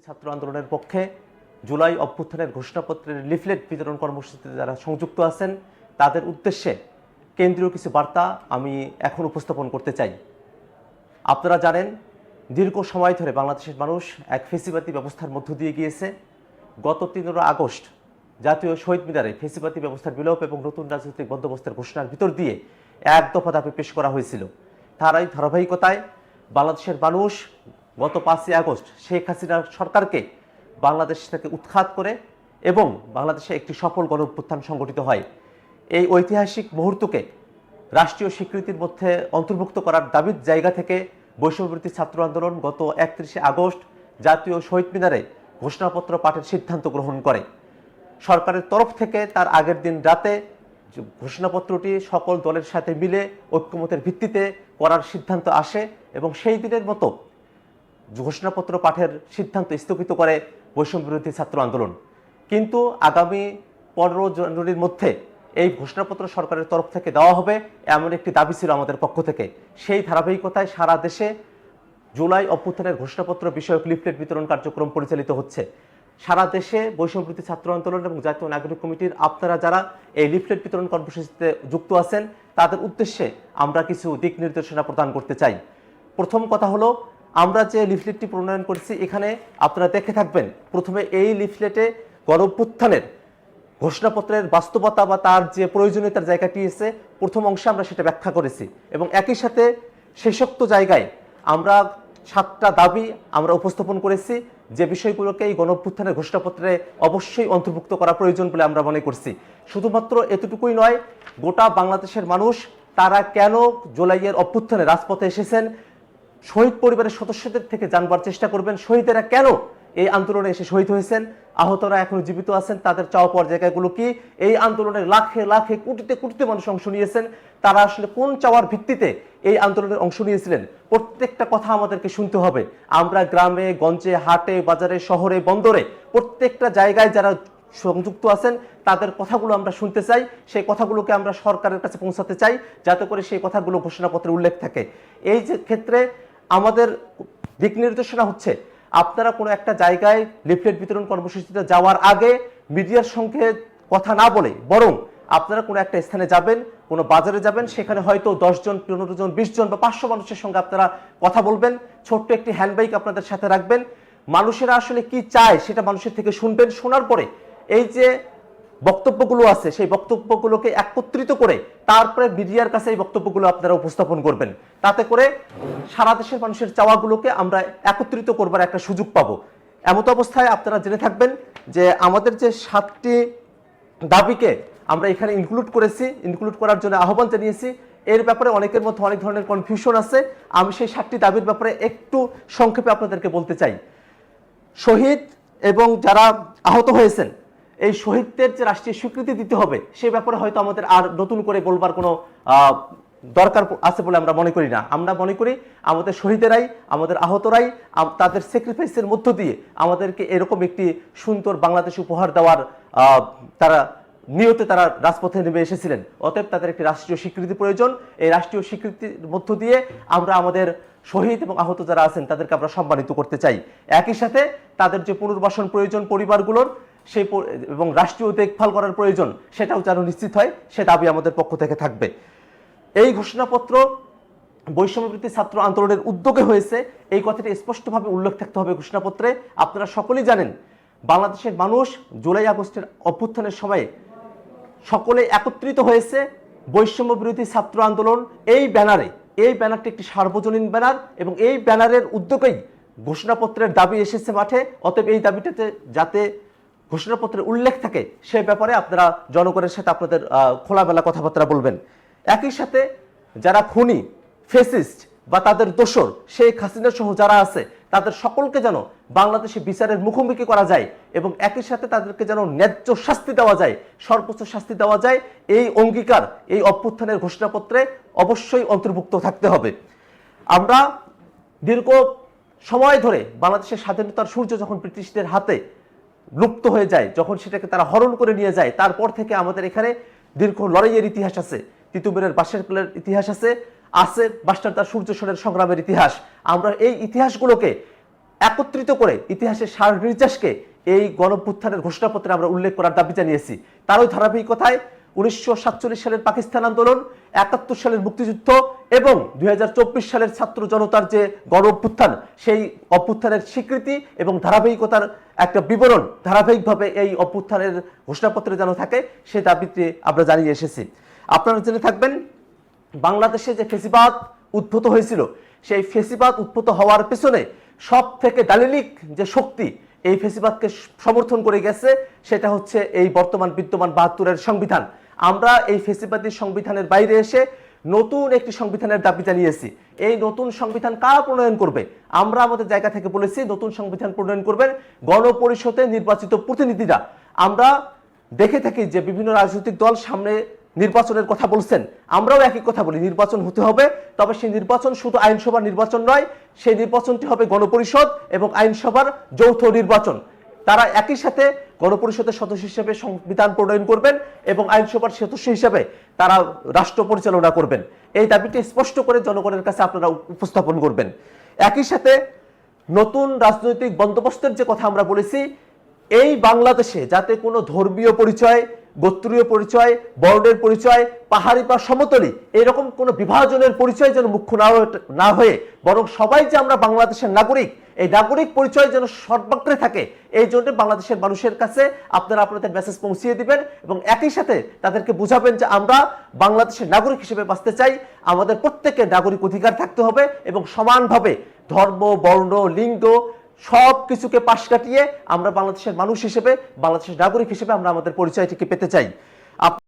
ছাত্র আন্দোলনের পক্ষে জুলাই অভ্যুত্থানের ঘোষণাপত্রের লিফলেট বিতরণ কর্মসূচিতে যারা সংযুক্ত আছেন তাদের উদ্দেশ্যে কেন্দ্রীয় কিছু বার্তা আমি এখন উপস্থাপন করতে চাই। আপনারা জানেন, দীর্ঘ সময় ধরে বাংলাদেশের মানুষ এক ফেসিবাদী ব্যবস্থার মধ্য দিয়ে গিয়েছে। গত 13 আগস্ট জাতীয় শহীদ মিনারে ফেসিবাদী ব্যবস্থার বিলোপ এবং নতুন রাজনৈতিক বন্দোবস্তের ঘোষণার ভিতর দিয়ে এক দফা দাবি পেশ করা হয়েছিল। তার এই ধারাবাহিকতায় বাংলাদেশের মানুষ গত 5ই আগস্ট শেখ হাসিনার সরকারকে বাংলাদেশ থেকে উৎখাত করে এবং বাংলাদেশে একটি সফল গণঅভ্যুত্থান সংগঠিত হয়। এই ঐতিহাসিক মুহূর্তকে রাষ্ট্রীয় স্বীকৃতির মধ্যে অন্তর্ভুক্ত করার দাবির জায়গা থেকে বৈষম্যবিরোধী ছাত্র আন্দোলন গত 31 আগস্ট জাতীয় শহীদ মিনারে ঘোষণাপত্র পাঠের সিদ্ধান্ত গ্রহণ করে। সরকারের তরফ থেকে তার আগের দিন রাতে ঘোষণাপত্রটি সকল দলের সাথে মিলে ঐক্যমতের ভিত্তিতে করার সিদ্ধান্ত আসে এবং সেই দিনের মতো ঘোষণাপত্র পাঠের সিদ্ধান্ত স্থগিত করে বৈষম্যবিরোধী ছাত্র আন্দোলন। কিন্তু আগামী 15 জানুয়ারির মধ্যে এই ঘোষণাপত্র সরকারের তরফ থেকে দেওয়া হবে এমন একটি দাবি ছিল আমাদের পক্ষ থেকে। সেই ধারাবাহিকতায় সারা দেশে জুলাই অভ্যুত্থানের ঘোষণাপত্র বিষয়ক লিফলেট বিতরণ কার্যক্রম পরিচালিত হচ্ছে। সারা দেশে বৈষম্যবিরোধী ছাত্র আন্দোলন এবং জাতীয় নাগরিক কমিটির আপনারা যারা এই লিফলেট বিতরণ কর্মসূচিতে যুক্ত আছেন তাদের উদ্দেশ্যে আমরা কিছু দিক নির্দেশনা প্রদান করতে চাই। প্রথম কথা হলো, আমরা যে লিফলেটটি প্রণয়ন করেছি এখানে আপনারা দেখে থাকবেন, প্রথমে এই লিফলেটে গণঅভ্যুত্থানের ঘোষণাপত্রের বাস্তবতা বা তার যে প্রয়োজনীয়তার জায়গাটি এসে প্রথম অংশে আমরা সেটা ব্যাখ্যা করেছি এবং একই সাথে শেষোক্ত জায়গায় আমরা 7টা দাবি আমরা উপস্থাপন করেছি যে বিষয়গুলোকে এই গণঅভ্যুত্থানের ঘোষণাপত্রে অবশ্যই অন্তর্ভুক্ত করা প্রয়োজন বলে আমরা মনে করছি। শুধুমাত্র এতটুকুই নয়, গোটা বাংলাদেশের মানুষ তারা কেন জুলাইয়ের অভ্যুত্থানে রাজপথে এসেছেন, শহীদ পরিবারের সদস্যদের থেকে জানবার চেষ্টা করবেন শহীদেরা কেন এই আন্দোলনে এসে শহীদ হয়েছেন, আহতরা এখনো জীবিত আছেন, তাদের চাওয়া পাওয়ার জায়গাগুলো কি, এই আন্দোলনের লাখে লাখে কোটিতে কোটিতে মানুষ অংশ নিয়েছেন, তারা আসলে কোন চাওয়ার ভিত্তিতে এই আন্দোলনের অংশ নিয়েছিলেন, প্রত্যেকটা কথা আমাদেরকে শুনতে হবে। আমরা গ্রামে গঞ্জে হাটে বাজারে শহরে বন্দরে প্রত্যেকটা জায়গায় যারা সংযুক্ত আছেন তাদের কথাগুলো আমরা শুনতে চাই, সেই কথাগুলোকে আমরা সরকারের কাছে পৌঁছাতে চাই যাতে করে সেই কথাগুলো ঘোষণাপত্রে উল্লেখ থাকে। এই যে ক্ষেত্রে আমাদের দিক নির্দেশনা হচ্ছে, আপনারা কোনো একটা জায়গায় লিফলেট বিতরণ কর্মসূচিতে যাওয়ার আগে মিডিয়ার সঙ্গে কথা না বলে বরং আপনারা কোনো একটা স্থানে যাবেন, কোনো বাজারে যাবেন, সেখানে হয়তো 10 জন 15 জন 20 জন বা 500 মানুষের সঙ্গে আপনারা কথা বলবেন, ছোট্ট একটি হ্যান্ডবাইক আপনাদের সাথে রাখবেন, মানুষেরা আসলে কি চায় সেটা মানুষের থেকে শুনবেন। শোনার পরে এই যে বক্তব্যগুলো আছে সেই বক্তব্যগুলোকে একত্রিত করে তারপরে মিডিয়ার কাছে এই বক্তব্যগুলো আপনারা উপস্থাপন করবেন। তাতে করে সারা দেশের মানুষের চাওয়াগুলোকে আমরা একত্রিত করবার একটা সুযোগ পাবো। এমত অবস্থায় আপনারা জেনে থাকবেন যে আমাদের যে 7টি দাবিকে আমরা এখানে ইনক্লুড করেছি, ইনক্লুড করার জন্য আহ্বান জানিয়েছি। এর ব্যাপারে অনেকের মধ্যে অনেক ধরনের কনফিউশন আছে। আমি সেই 7টি দাবির ব্যাপারে একটু সংক্ষেপে আপনাদেরকে বলতে চাই। শহীদ এবং যারা আহত হয়েছেন এই শহীদদের যে রাষ্ট্রীয় স্বীকৃতি দিতে হবে সে ব্যাপারে হয়তো আমাদের আর নতুন করে বলবার কোনো দরকার আছে বলে আমরা মনে করি না। আমরা মনে করি আমাদের শহীদেরাই, আমাদের আহতরাই তাদের স্যাক্রিফাইসের মধ্য দিয়ে আমাদেরকে এরকম একটি সুন্দর বাংলাদেশ উপহার দেওয়ার তারা নিয়তে তারা রাজপথে নেমে এসেছিলেন। অতএব তাদের একটি রাষ্ট্রীয় স্বীকৃতি প্রয়োজন। এই রাষ্ট্রীয় স্বীকৃতির মধ্য দিয়ে আমরা আমাদের শহীদ এবং আহত যারা আছেন তাদেরকে আমরা সম্মানিত করতে চাই। একই সাথে তাদের যে পুনর্বাসন প্রয়োজন পরিবারগুলোর সেই এবং রাষ্ট্রীয় দেখভাল করার প্রয়োজন সেটাও যেন নিশ্চিত হয়, সে দাবি আমাদের পক্ষ থেকে থাকবে। এই ঘোষণাপত্র বৈষম্যবিরোধী ছাত্র আন্দোলনের উদ্যোগে হয়েছে এই কথাটি স্পষ্টভাবে উল্লেখ থাকতে হবে ঘোষণাপত্রে। আপনারা সকলেই জানেন বাংলাদেশের মানুষ জুলাই আগস্টের অভ্যুত্থানের সময় সকলে একত্রিত হয়েছে বৈষম্যবিরোধী ছাত্র আন্দোলন এই ব্যানারে। এই ব্যানারটি একটি সার্বজনীন ব্যানার এবং এই ব্যানারের উদ্যোগেই ঘোষণাপত্রের দাবি এসেছে মাঠে। অতএব এই দাবিটাতে যাতে ঘোষণাপত্রে উল্লেখ থাকে সে ব্যাপারে আপনারা জনগণের সাথে আপনাদের খোলামেলা কথাবার্তা বলবেন। একই সাথে যারা খুনি, ফেসিস্ট বা তাদের দোসর শেখ হাসিনা সহ যারা আছে তাদের সকলকে যেন বাংলাদেশে বিচারের মুখোমুখি করা যায় এবং একই সাথে তাদেরকে যেন ন্যায্য শাস্তি দেওয়া যায়, সর্বোচ্চ শাস্তি দেওয়া যায়, এই অঙ্গীকার এই অভ্যুত্থানের ঘোষণাপত্রে অবশ্যই অন্তর্ভুক্ত থাকতে হবে। আমরা দীর্ঘ সময় ধরে বাংলাদেশের স্বাধীনতার সূর্য যখন ব্রিটিশদের হাতে লুপ্ত হয়ে যায়, যখন সেটাকে তারা হরণ করে নিয়ে যায়, তারপর থেকে আমাদের এখানে দীর্ঘ লড়াইয়ের ইতিহাস আছে, তিতুমিরের বাঁশের কলের ইতিহাস আছে, বাস্টার তার সূর্য সরের সংগ্রামের ইতিহাস। আমরা এই ইতিহাসগুলোকে একত্রিত করে ইতিহাসের সার নির্যাসকে এই গণঅভ্যুত্থানের ঘোষণাপত্রে আমরা উল্লেখ করার দাবি জানিয়েছি। তারই ধারাবাহিকতায় 1947 সালের পাকিস্তান আন্দোলন, 71 সালের মুক্তিযুদ্ধ এবং 2024 সালের ছাত্র জনতার যে গণ অভ্যুত্থান, সেই অভ্যুত্থানের স্বীকৃতি এবং ধারাবাহিকতার একটা বিবরণ ধারাবাহিকভাবে এই অভ্যুত্থানের ঘোষণাপত্রে যেন থাকে, সে দাবিতে আমরা জানিয়ে এসেছি। আপনারা জেনে থাকবেন, বাংলাদেশে যে ফেসিবাদ উদ্ভূত হয়েছিল, সেই ফেসিবাদ উদ্ভূত হওয়ার পেছনে সব থেকে দালিলিক যে শক্তি এই ফেসিবাদকে সমর্থন করে গেছে, সেটা হচ্ছে এই বর্তমান বিদ্যমান 72-এর সংবিধান। আমরা এই ফেসিবাদী সংবিধানের বাইরে এসে নতুন একটি সংবিধানের দাবি জানিয়েছি। এই নতুন সংবিধান কারা প্রণয়ন করবে? আমরা আমাদের জায়গা থেকে বলেছি নতুন সংবিধান প্রণয়ন করবেন গণপরিষদে নির্বাচিত প্রতিনিধিরা। আমরা দেখে থাকি যে বিভিন্ন রাজনৈতিক দল সামনে নির্বাচনের কথা বলছেন, আমরাও একই কথা বলি, নির্বাচন হতে হবে, তবে সেই নির্বাচন শুধু আইনসভার নির্বাচন নয়, সেই নির্বাচনটি হবে গণপরিষদ এবং আইনসভার যৌথ নির্বাচন। তারা একই সাথে গণপরিষদের সদস্য হিসেবে সংবিধান প্রণয়ন করবেন এবং আইনসভার সদস্য হিসেবে তারা রাষ্ট্র পরিচালনা করবেন। এই দাবিটি স্পষ্ট করে জনগণের কাছে আপনারা উপস্থাপন করবেন। একই সাথে নতুন রাজনৈতিক বন্দোবস্তের যে কথা আমরা বলেছি, এই বাংলাদেশে যাতে কোনো ধর্মীয় পরিচয়, গোত্রীয় পরিচয়, বর্ণের পরিচয়, পাহাড়ি বা সমতলী এরকম কোনো বিভাজনের পরিচয় যেন মুখ্য না হয়ে বরং সবাই যে আমরা বাংলাদেশের নাগরিক, এই নাগরিক পরিচয় যেন সর্বাগ্রে থাকে, এই জন্য বাংলাদেশের মানুষের কাছে আপনারা আপনাদের মেসেজ পৌঁছিয়ে দিবেন এবং একই সাথে তাদেরকে বুঝাবেন যে আমরা বাংলাদেশের নাগরিক হিসেবে বাঁচতে চাই। আমাদের প্রত্যেকের নাগরিক অধিকার থাকতে হবে এবং সমানভাবে ধর্ম, বর্ণ, লিঙ্গ সব কিছুকে পাশ কাটিয়ে আমরা বাংলাদেশের মানুষ হিসেবে, বাংলাদেশের নাগরিক হিসেবে আমরা আমাদের পরিচয়টিকে পেতে চাই।